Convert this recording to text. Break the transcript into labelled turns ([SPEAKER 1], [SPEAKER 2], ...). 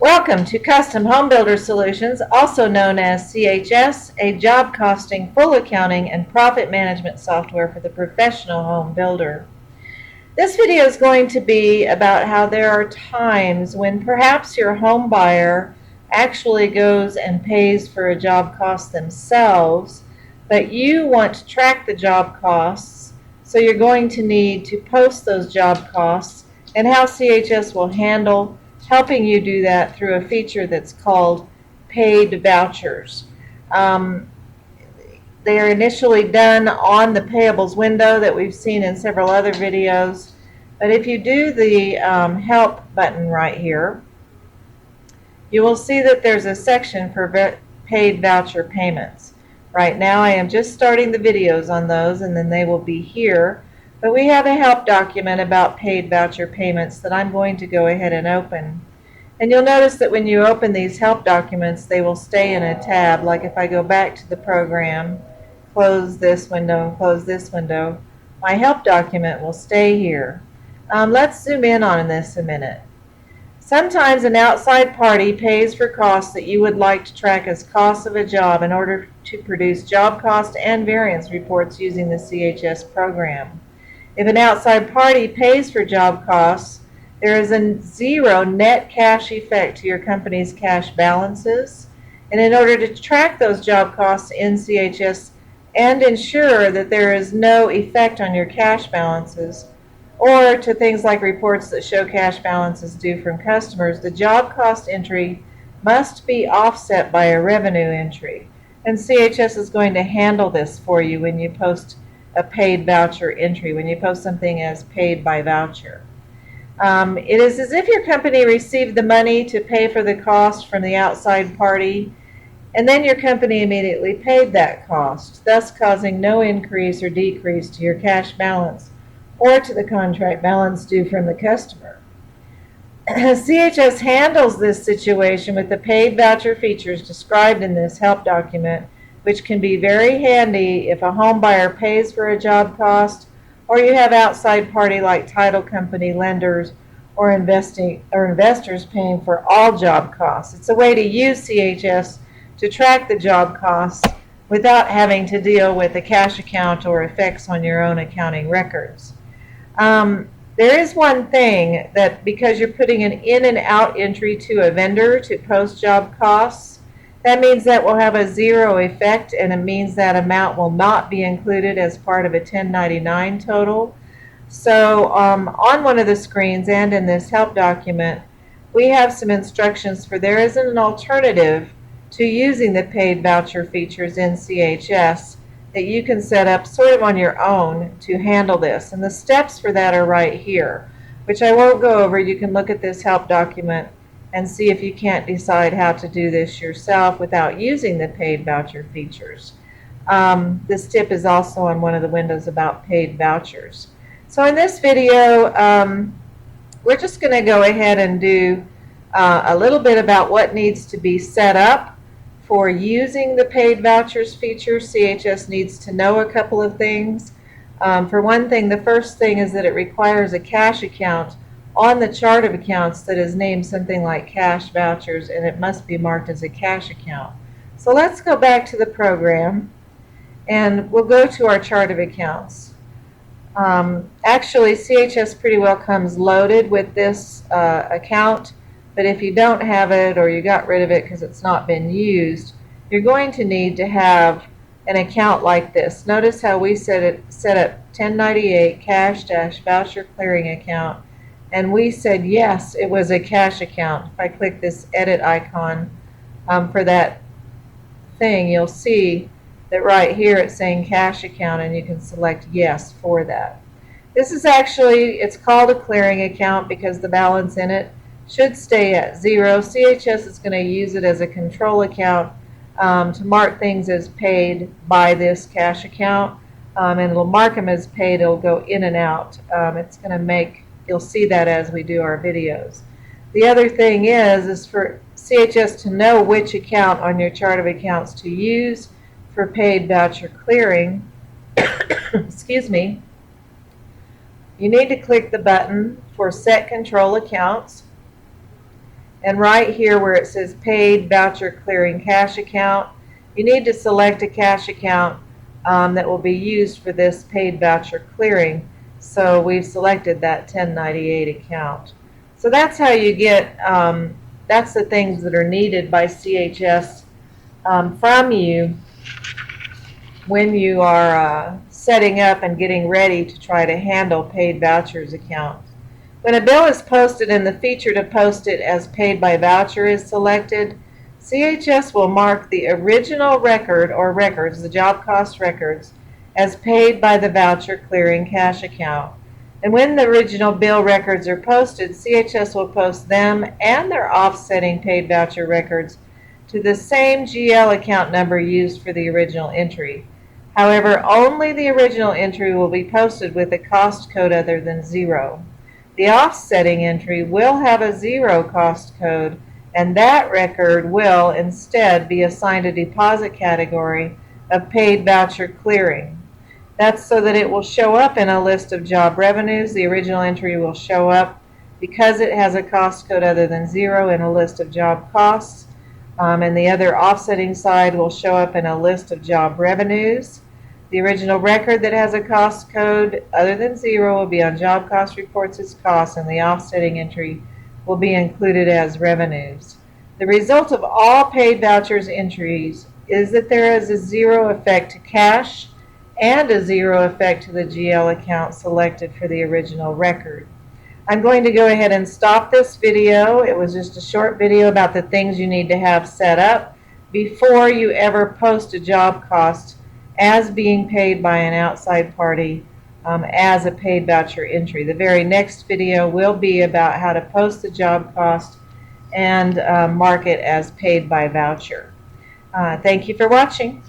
[SPEAKER 1] Welcome to Custom Home Builder Solutions, also known as CHS, a job costing, full accounting, and profit management software for the professional home builder. This video is going to be about how there are times when perhaps your home buyer actually goes and pays for a job cost themselves, but you want to track the job costs, so you're going to need to post those job costs, and how CHS will handle helping you do that through a feature that's called Paid Vouchers. They are initially done on the payables window that we've seen in several other videos. But if you do the help button right here, you will see that there's a section for paid voucher payments. Right now I am just starting the videos on those, and then they will be here. But we have a help document about paid voucher payments that I'm going to go ahead and open. And you'll notice that when you open these help documents, they will stay in a tab. Like if I go back to the program, close this window and close this window, my help document will stay here. Let's zoom in on this a minute. Sometimes an outside party pays for costs that you would like to track as costs of a job in order to produce job cost and variance reports using the CHS program. If an outside party pays for job costs, there is a zero net cash effect to your company's cash balances. And in order to track those job costs in CHS and ensure that there is no effect on your cash balances, or to things like reports that show cash balances due from customers, the job cost entry must be offset by a revenue entry. And CHS is going to handle this for you when you post a paid voucher entry, when you post something as paid by voucher. It is as if your company received the money to pay for the cost from the outside party, and then your company immediately paid that cost, thus causing no increase or decrease to your cash balance or to the contract balance due from the customer. CHS handles this situation with the paid voucher features described in this help document, which can be very handy if a home buyer pays for a job cost, or you have outside party like title company, lenders, or investors paying for all job costs. It's a way to use CHS to track the job costs without having to deal with a cash account or effects on your own accounting records. There is one thing, that because you're putting an in and out entry to a vendor to post job costs, that means that will have a zero effect, and it means that amount will not be included as part of a 1099 total. So on one of the screens and in this help document, we have some instructions for there is an alternative to using the paid voucher features in CHS that you can set up sort of on your own to handle this. And the steps for that are right here, which I won't go over. You can look at this help document and see if you can't decide how to do this yourself without using the paid voucher features. This tip is also on one of the windows about paid vouchers. So in this video, we're just going to go ahead and do a little bit about what needs to be set up for using the paid vouchers feature. CHS needs to know a couple of things. For one thing, the first thing is that it requires a cash account on the chart of accounts that is named something like cash vouchers, and it must be marked as a cash account. So let's go back to the program, and we'll go to our chart of accounts. Actually, CHS pretty well comes loaded with this account. But if you don't have it, or you got rid of it because it's not been used, you're going to need to have an account like this. Notice how we set up 1098 cash-voucher clearing account, and we said yes, it was a cash account. If I click this edit icon for that thing, you'll see that right here it's saying cash account, and you can select yes for that. This is actually, it's called a clearing account because the balance in it should stay at zero. CHS is going to use it as a control account to mark things as paid by this cash account, and it'll mark them as paid. It'll go in and out. It's going to make, you'll see that as we do our videos. The other thing is for CHS to know which account on your chart of accounts to use for paid voucher clearing. Excuse me. You need to click the button for Set Control Accounts. And right here where it says Paid Voucher Clearing Cash Account, you need to select a cash account that will be used for this paid voucher clearing. So we've selected that 1098 account. So that's how you get, that's the things that are needed by CHS from you when you are setting up and getting ready to try to handle paid vouchers accounts. When a bill is posted and the feature to post it as paid by voucher is selected, CHS will mark the original record or records, the job cost records, as paid by the voucher clearing cash account. And when the original bill records are posted, CHS will post them and their offsetting paid voucher records to the same GL account number used for the original entry. However, only the original entry will be posted with a cost code other than 0. The offsetting entry will have a 0 cost code, and that record will instead be assigned a deposit category of paid voucher clearing. That's so that it will show up in a list of job revenues. The original entry will show up because it has a cost code other than 0 in a list of job costs, and the other offsetting side will show up in a list of job revenues. The original record that has a cost code other than 0 will be on job cost reports as costs, and the offsetting entry will be included as revenues. The result of all paid vouchers entries is that there is a 0 effect to cash and a 0 effect to the GL account selected for the original record. I'm going to go ahead and stop this video. It was just a short video about the things you need to have set up before you ever post a job cost as being paid by an outside party as a paid voucher entry. The very next video will be about how to post the job cost and mark it as paid by voucher. Thank you for watching.